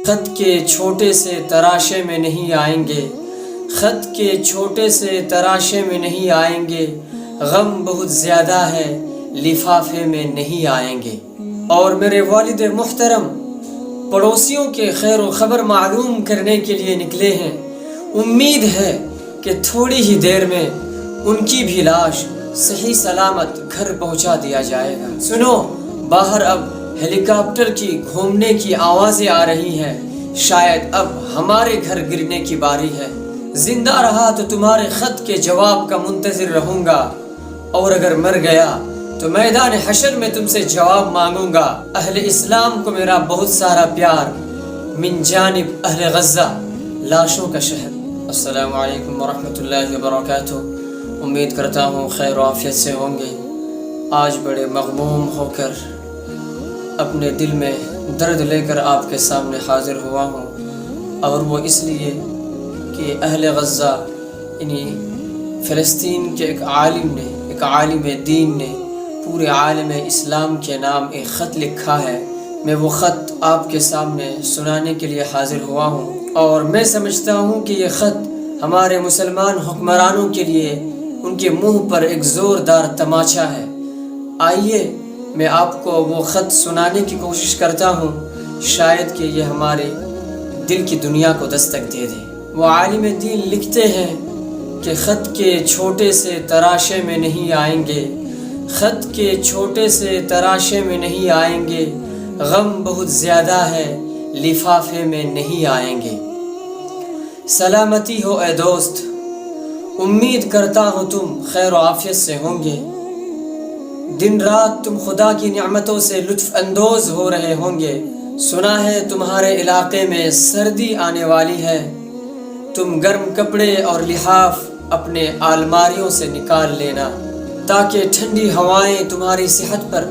خط کے چھوٹے سے تراشے میں نہیں آئیں گے، خط کے چھوٹے سے تراشے میں نہیں آئیں گے، غم بہت زیادہ ہے لفافے میں نہیں آئیں گے۔ اور میرے والد محترم پڑوسیوں کے خیر و خبر معلوم کرنے کے لیے نکلے ہیں، امید ہے کہ تھوڑی ہی دیر میں ان کی بھی لاش صحیح سلامت گھر پہنچا دیا جائے گا۔ سنو، باہر اب ہیلی کاپٹر کی گھومنے کی آوازیں آ رہی ہیں، شاید اب ہمارے گھر گرنے کی باری ہے۔ زندہ رہا تو تمہارے خط کے جواب کا منتظر رہوں گا، اور اگر مر گیا تو میدان حشر میں تم سے جواب مانگوں گا۔ اہل اسلام کو میرا بہت سارا پیار، من جانب اہل غزہ، لاشوں کا شہر۔ السلام علیکم ورحمۃ اللہ وبرکاتہ۔ امید کرتا ہوں خیر و عافیت سے ہوں گے۔ آج بڑے مغموم ہو کر اپنے دل میں درد لے کر آپ کے سامنے حاضر ہوا ہوں، اور وہ اس لیے کہ اہل غزہ یعنی فلسطین کے ایک عالم دین نے پورے عالم اسلام کے نام ایک خط لکھا ہے۔ میں وہ خط آپ کے سامنے سنانے کے لیے حاضر ہوا ہوں، اور میں سمجھتا ہوں کہ یہ خط ہمارے مسلمان حکمرانوں کے لیے ان کے منہ پر ایک زوردار تماچا ہے۔ آئیے میں آپ کو وہ خط سنانے کی کوشش کرتا ہوں، شاید کہ یہ ہمارے دل کی دنیا کو دستک دے دے۔ وہ عالم دین لکھتے ہیں کہ خط کے چھوٹے سے تراشے میں نہیں آئیں گے، خط کے چھوٹے سے تراشے میں نہیں آئیں گے، غم بہت زیادہ ہے لفافے میں نہیں آئیں گے۔ سلامتی ہو اے دوست، امید کرتا ہوں تم خیر و عافیت سے ہوں گے۔ دن رات تم خدا کی نعمتوں سے لطف اندوز ہو رہے ہوں گے۔ سنا ہے تمہارے علاقے میں سردی آنے والی ہے، تم گرم کپڑے اور لحاف اپنے الماریوں سے نکال لینا تاکہ ٹھنڈی ہوائیں تمہاری صحت پر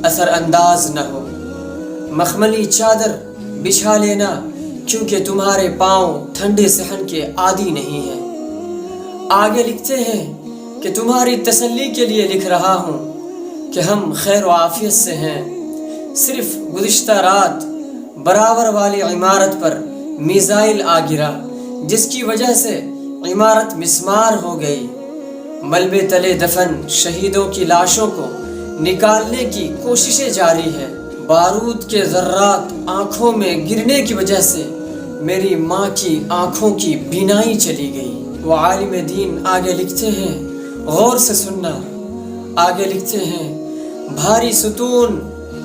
اثر انداز نہ ہو۔ مخملی چادر بچھا لینا کیونکہ تمہارے پاؤں ٹھنڈے صحن کے عادی نہیں ہیں۔ آگے لکھتے ہیں کہ تمہاری تسلی کے لیے لکھ رہا ہوں کہ ہم خیر و عافیت سے ہیں۔ صرف گزشتہ رات براور والی عمارت پر میزائل آ گرا، جس کی وجہ سے عمارت مسمار ہو گئی۔ ملبے تلے دفن شہیدوں کی لاشوں کو نکالنے کی کوششیں جاری ہیں۔ بارود کے ذرات آنکھوں میں گرنے کی وجہ سے میری ماں کی آنکھوں کی بینائی چلی گئی۔ وہ عالم دین آگے لکھتے ہیں، غور سے سننا، آگے لکھتے ہیں، بھاری ستون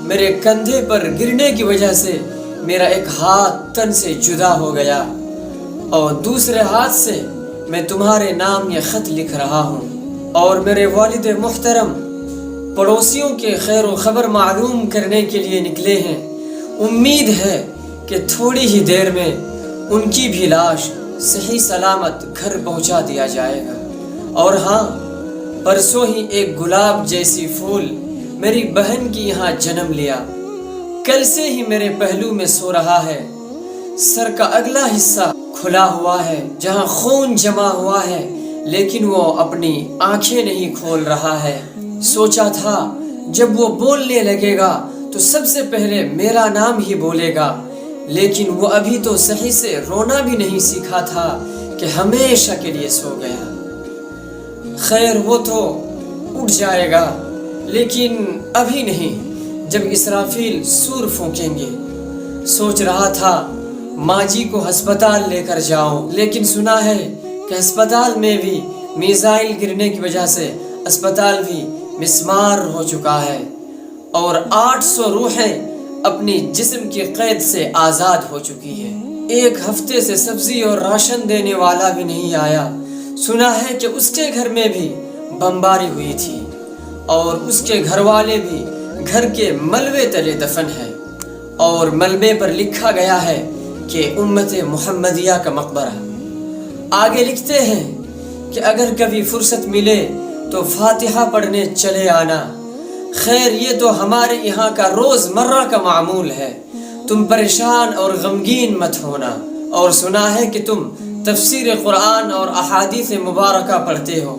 میرے کندھے پر گرنے کی وجہ سے میرا ایک ہاتھ تن سے جدا ہو گیا، اور دوسرے ہاتھ سے میں تمہارے نام یہ خط لکھ رہا ہوں۔ اور میرے والد محترم پڑوسیوں کے خیر و خبر معلوم کرنے کے لیے نکلے ہیں، امید ہے کہ تھوڑی ہی دیر میں ان کی بھی لاش صحیح سلامت گھر پہنچا دیا جائے گا۔ اور ہاں، پرسوں ہی ایک گلاب جیسی پھول میری بہن کی یہاں جنم لیا، کل سے ہی میرے پہلو میں سو رہا ہے۔ سر کا اگلا حصہ کھلا ہوا ہے جہاں خون جمع ہوا ہے، لیکن وہ اپنی آنکھیں نہیں کھول رہا ہے۔ سوچا تھا جب وہ بولنے لگے گا تو سب سے پہلے میرا نام ہی بولے گا، لیکن وہ ابھی تو صحیح سے رونا بھی نہیں سیکھا تھا کہ ہمیشہ کے لیے سو گیا۔ خیر، وہ تو اٹھ جائے گا، لیکن ابھی نہیں، جب اسرافیل سور پھونکیں گے۔ سوچ رہا تھا ماں جی کو ہسپتال لے کر جاؤں، لیکن سنا ہے کہ ہسپتال میں بھی میزائل گرنے کی وجہ سے اسپتال بھی مسمار ہو چکا ہے، اور 800 روحیں اپنی جسم کی قید سے آزاد ہو چکی ہے۔ ایک ہفتے سے سبزی اور راشن دینے والا بھی نہیں آیا۔ سنا ہے کہ اس کے گھر میں بھی بمباری ہوئی تھی، اور اس کے گھر والے بھی گھر کے ملبے تلے دفن ہے، اور ملبے پر لکھا گیا ہے کہ امت محمدیہ کا مقبرہ۔ آگے لکھتے ہیں کہ اگر کبھی فرصت ملے تو فاتحہ پڑھنے چلے آنا۔ خیر، یہ تو ہمارے یہاں کا روز مرہ کا معمول ہے، تم پریشان اور غمگین مت ہونا۔ اور سنا ہے کہ تم تفسیر قرآن اور احادیث مبارکہ پڑھتے ہو۔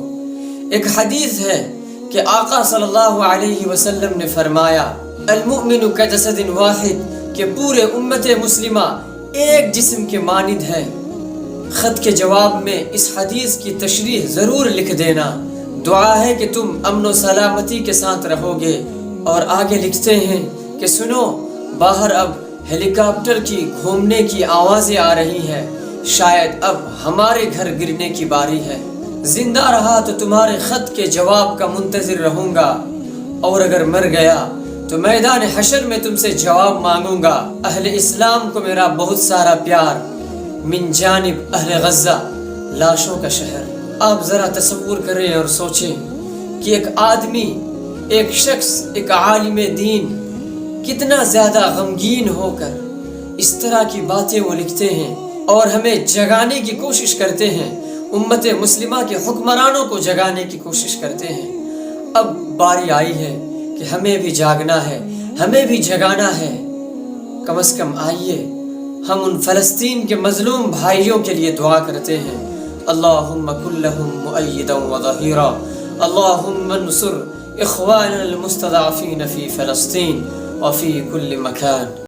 ایک حدیث ہے کہ آقا صلی اللہ علیہ وسلم نے فرمایا، المؤمن کجسد واحد، کہ پورے امت مسلمہ ایک جسم کے مانند ہے۔ خط کے جواب میں اس حدیث کی تشریح ضرور لکھ دینا۔ دعا ہے کہ تم امن و سلامتی کے ساتھ رہو گے۔ اور آگے لکھتے ہیں کہ سنو، باہر اب ہیلی کاپٹر کی گھومنے کی آوازیں آ رہی ہیں، شاید اب ہمارے گھر گرنے کی باری ہے۔ زندہ رہا تو تمہارے خط کے جواب کا منتظر رہوں گا، اور اگر مر گیا تو میدان حشر میں تم سے جواب مانگوں گا۔ اہل اسلام کو میرا بہت سارا پیار، من جانب اہل غزہ، لاشوں کا شہر۔ آپ ذرا تصور کریں اور سوچیں کہ ایک آدمی، ایک شخص، ایک عالم دین کتنا زیادہ غمگین ہو کر اس طرح کی باتیں وہ لکھتے ہیں اور ہمیں جگانے کی کوشش کرتے ہیں، امت مسلمہ کے حکمرانوں کو جگانے کی کوشش کرتے ہیں۔ اب باری آئی ہے کہ ہمیں بھی جاگنا ہے، ہمیں بھی جگانا ہے۔ کم از کم آئیے ہم ان فلسطین کے مظلوم بھائیوں کے لیے دعا کرتے ہیں۔ اللہم کن لہم مؤیدا وظہیرا، اللہم انصر اخواننا المستضعفین فی فلسطین وفی کل مکان۔